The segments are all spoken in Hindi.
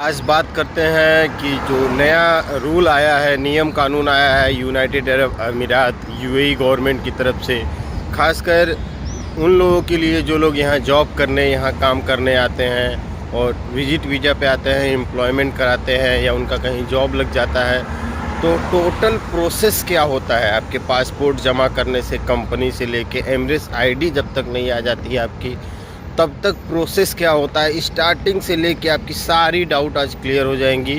आज बात करते हैं कि जो नया रूल आया है, नियम कानून आया है यूनाइटेड अरब अमीरात यूएई गवर्नमेंट की तरफ से, खासकर उन लोगों के लिए जो लोग यहाँ जॉब करने, यहाँ काम करने आते हैं और विजिट वीज़ा पे आते हैं, एम्प्लॉयमेंट कराते हैं या उनका कहीं जॉब लग जाता है। तो टोटल प्रोसेस क्या होता है आपके पासपोर्ट जमा करने से, कंपनी से लेके एमरेस आईडी जब तक नहीं आ जाती है आपकी, तब तक प्रोसेस क्या होता है, स्टार्टिंग से लेके आपकी सारी डाउट आज क्लियर हो जाएंगी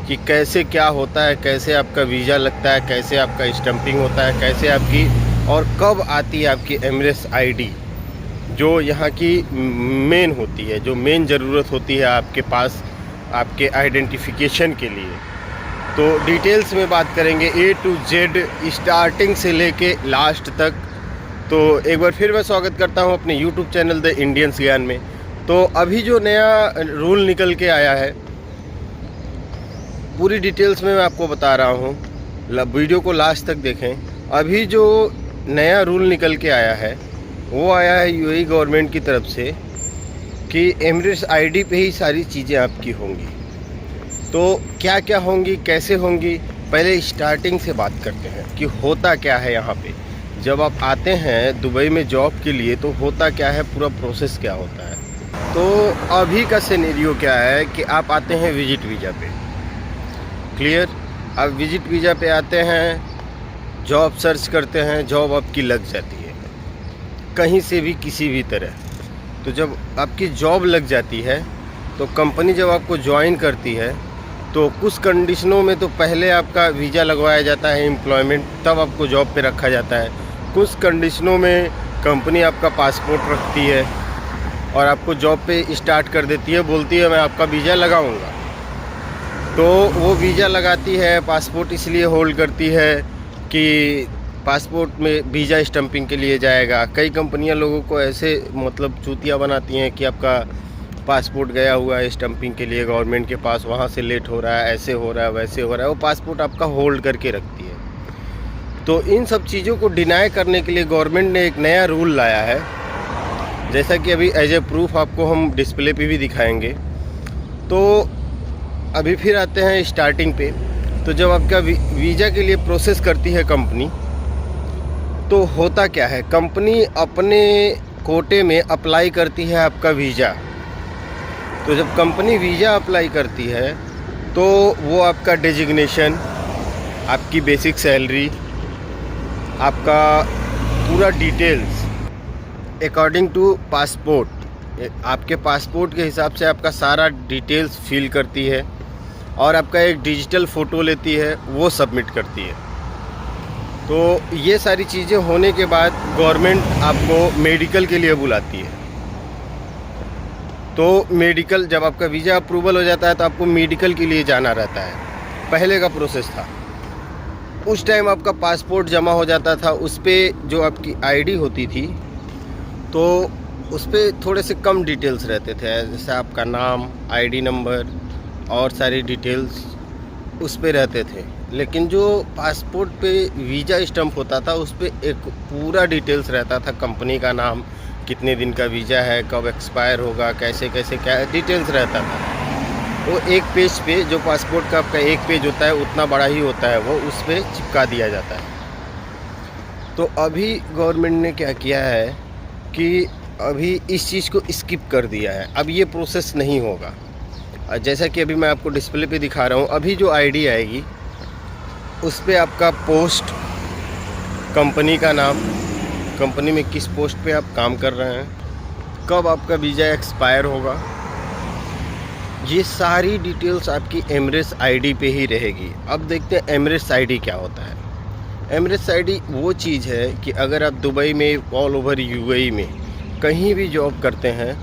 कि कैसे क्या होता है, कैसे आपका वीज़ा लगता है, कैसे आपका स्टम्पिंग होता है, कैसे आपकी और कब आती है आपकी एमरेस आईडी, जो यहाँ की मेन होती है, जो मेन ज़रूरत होती है आपके पास आपके आइडेंटिफिकेशन के लिए। तो डिटेल्स में बात करेंगे A to Z, स्टार्टिंग से लेके लास्ट तक। तो एक बार फिर मैं स्वागत करता हूं अपने YouTube चैनल द इंडियंस ज्ञान में। तो अभी जो नया रूल निकल के आया है, पूरी डिटेल्स में मैं आपको बता रहा हूं, वीडियो को लास्ट तक देखें। अभी जो नया रूल निकल के आया है वो आया है यूएई गवर्नमेंट की तरफ से कि एमरेस आईडी पे ही सारी चीज़ें आपकी होंगी। तो क्या क्या होंगी, कैसे होंगी, पहले स्टार्टिंग से बात करते हैं कि होता क्या है यहाँ पे। जब आप आते हैं दुबई में जॉब के लिए तो होता क्या है, पूरा प्रोसेस क्या होता है। तो अभी का सिनेरियो क्या है कि आप आते हैं विजिट वीज़ा पे, क्लियर। आप विजिट वीज़ा पे आते हैं, जॉब सर्च करते हैं, जॉब आपकी लग जाती है कहीं से भी किसी भी तरह। तो जब आपकी जॉब लग जाती है तो कंपनी जब आपको ज्वाइन करती है तो कुछ कंडीशनों में तो पहले आपका वीज़ा लगवाया जाता है, एम्प्लॉयमेंट, तब आपको जॉब पे रखा जाता है। कुछ कंडीशनों में कंपनी आपका पासपोर्ट रखती है और आपको जॉब पे स्टार्ट कर देती है, बोलती है मैं आपका वीज़ा लगाऊंगा। तो वो वीज़ा लगाती है, पासपोर्ट इसलिए होल्ड करती है कि पासपोर्ट में वीज़ा स्टम्पिंग के लिए जाएगा। कई कंपनियां लोगों को ऐसे मतलब चूतिया बनाती हैं कि आपका पासपोर्ट गया हुआ है स्टम्पिंग के लिए गवर्नमेंट के पास, वहाँ से लेट हो रहा है, ऐसे हो रहा है, वैसे हो रहा है, वो पासपोर्ट आपका होल्ड करके रखती है। तो इन सब चीज़ों को डिनाई करने के लिए गवर्नमेंट ने एक नया रूल लाया है, जैसा कि अभी एज ए प्रूफ आपको हम डिस्प्ले पे भी दिखाएंगे। तो अभी फिर आते हैं स्टार्टिंग पे। तो जब आपका वीज़ा के लिए प्रोसेस करती है कंपनी, तो होता क्या है, कंपनी अपने कोटे में अप्लाई करती है आपका वीज़ा। तो जब कंपनी वीज़ा अप्लाई करती है तो वो आपका डेजिग्नेशन, आपकी बेसिक सैलरी, आपका पूरा डिटेल्स अकॉर्डिंग टू पासपोर्ट, आपके पासपोर्ट के हिसाब से आपका सारा डिटेल्स फिल करती है और आपका एक डिजिटल फ़ोटो लेती है, वो सबमिट करती है। तो ये सारी चीज़ें होने के बाद गवर्नमेंट आपको मेडिकल के लिए बुलाती है। तो मेडिकल, जब आपका वीज़ा अप्रूवल हो जाता है तो आपको मेडिकल के लिए जाना रहता है। पहले का प्रोसेस था, उस टाइम आपका पासपोर्ट जमा हो जाता था, उस पर जो आपकी आईडी होती थी तो उस पर थोड़े से कम डिटेल्स रहते थे, जैसे आपका नाम, आईडी नंबर और सारी डिटेल्स उस पे रहते थे। लेकिन जो पासपोर्ट पे वीज़ा स्टम्प होता था उस पर एक पूरा डिटेल्स रहता था, कंपनी का नाम, कितने दिन का वीज़ा है, कब एक्सपायर होगा, कैसे कैसे क्या डिटेल्स रहता था। वो एक पेज पे, जो पासपोर्ट का आपका एक पेज होता है उतना बड़ा ही होता है, वो उस पर चिपका दिया जाता है। तो अभी गवर्नमेंट ने क्या किया है कि अभी इस चीज़ को स्किप कर दिया है, अब ये प्रोसेस नहीं होगा। जैसा कि अभी मैं आपको डिस्प्ले पे दिखा रहा हूँ, अभी जो आईडी आएगी उस पर आपका पोस्ट, कंपनी का नाम, कंपनी में किस पोस्ट पे आप काम कर रहे हैं, कब आपका वीज़ा एक्सपायर होगा, ये सारी डिटेल्स आपकी एमरेस आईडी पे ही रहेगी। अब देखते हैं एमरेस आईडी क्या होता है। एमरेस आईडी वो चीज़ है कि अगर आप दुबई में, ऑल ओवर यूएई में कहीं भी जॉब करते हैं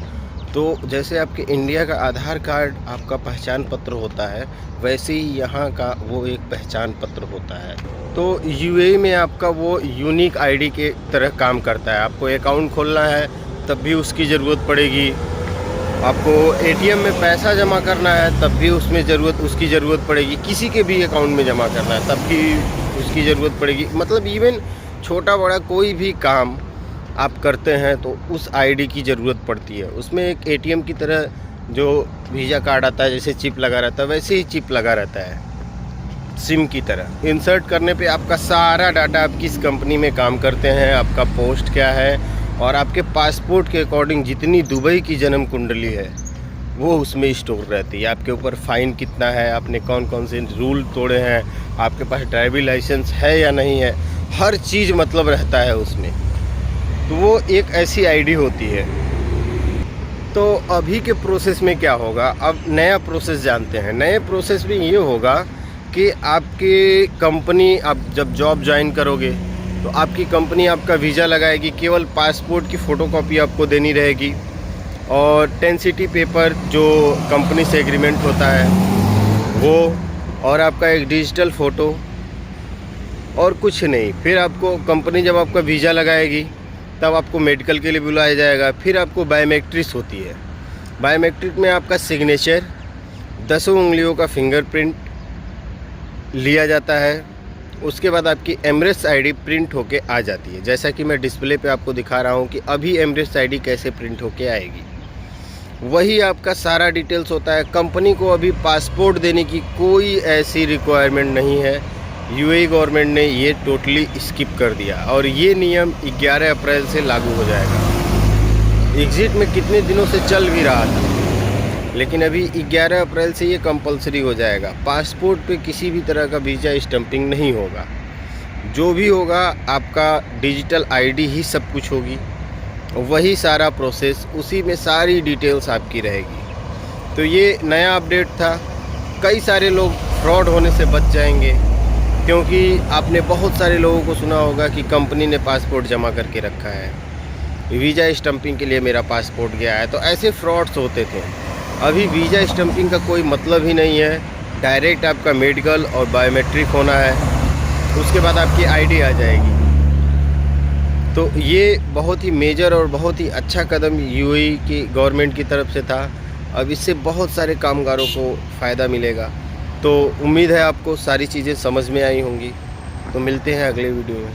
तो जैसे आपके इंडिया का आधार कार्ड आपका पहचान पत्र होता है, वैसे ही यहाँ का वो एक पहचान पत्र होता है। तो यूएई में आपका वो यूनिक आईडी के तरह काम करता है। आपको अकाउंट खोलना है तब भी उसकी ज़रूरत पड़ेगी, आपको एटीएम में पैसा जमा करना है तब भी उसमें उसकी ज़रूरत पड़ेगी, किसी के भी अकाउंट में जमा करना है तब भी उसकी ज़रूरत पड़ेगी। मतलब इवन छोटा बड़ा कोई भी काम आप करते हैं तो उस आईडी की ज़रूरत पड़ती है। उसमें एक एटीएम की तरह जो वीज़ा कार्ड आता है जैसे चिप लगा रहता है वैसे ही चिप लगा रहता है, सिम की तरह। इंसर्ट करने पे आपका सारा डाटा, आप किस कंपनी में काम करते हैं, आपका पोस्ट क्या है और आपके पासपोर्ट के अकॉर्डिंग जितनी दुबई की जन्म कुंडली है वो उसमें स्टोर रहती है। आपके ऊपर फ़ाइन कितना है, आपने कौन कौन से रूल तोड़े हैं, आपके पास ड्राइविंग लाइसेंस है या नहीं है, हर चीज़ मतलब रहता है उसमें। तो वो एक ऐसी आईडी होती है। तो अभी के प्रोसेस में क्या होगा, अब नया प्रोसेस जानते हैं। नए प्रोसेस में ये होगा कि आपकी कंपनी, आप जब जॉब ज्वाइन करोगे तो आपकी कंपनी आपका वीज़ा लगाएगी, केवल पासपोर्ट की फ़ोटोकॉपी आपको देनी रहेगी और 10 सिटी पेपर जो कंपनी से एग्रीमेंट होता है वो, और आपका एक डिजिटल फ़ोटो और कुछ नहीं। फिर आपको कंपनी जब आपका वीज़ा लगाएगी तब आपको मेडिकल के लिए बुलाया जाएगा। फिर आपको बायोमेट्रिक्स होती है। बायोमेट्रिक में आपका सिग्नेचर, 10 उंगलियों का फिंगरप्रिंट लिया जाता है। उसके बाद आपकी एमरेट्स आईडी प्रिंट होके आ जाती है, जैसा कि मैं डिस्प्ले पे आपको दिखा रहा हूँ कि अभी एमरेट्स आईडी कैसे प्रिंट होके आएगी। वही आपका सारा डिटेल्स होता है। कंपनी को अभी पासपोर्ट देने की कोई ऐसी रिक्वायरमेंट नहीं है। यूएई गवर्नमेंट ने ये टोटली स्किप कर दिया और ये नियम 11 अप्रैल से लागू हो जाएगा। एग्जिट में कितने दिनों से चल भी रहा था, लेकिन अभी 11 अप्रैल से ये कंपलसरी हो जाएगा। पासपोर्ट पे किसी भी तरह का वीज़ा स्टैंपिंग नहीं होगा। जो भी होगा आपका डिजिटल आईडी ही सब कुछ होगी, वही सारा प्रोसेस, उसी में सारी डिटेल्स आपकी रहेगी। तो ये नया अपडेट था। कई सारे लोग फ्रॉड होने से बच जाएंगे, क्योंकि आपने बहुत सारे लोगों को सुना होगा कि कंपनी ने पासपोर्ट जमा करके रखा है, वीज़ा स्टैंपिंग के लिए मेरा पासपोर्ट गया है। तो ऐसे फ्रॉड्स होते थे। अभी वीज़ा स्टैंपिंग का कोई मतलब ही नहीं है। डायरेक्ट आपका मेडिकल और बायोमेट्रिक होना है, उसके बाद आपकी आईडी आ जाएगी। तो ये बहुत ही मेजर और बहुत ही अच्छा कदम यूएई की गवर्नमेंट की तरफ से था। अब इससे बहुत सारे कामगारों को फ़ायदा मिलेगा। तो उम्मीद है आपको सारी चीज़ें समझ में आई होंगी। तो मिलते हैं अगले वीडियो में।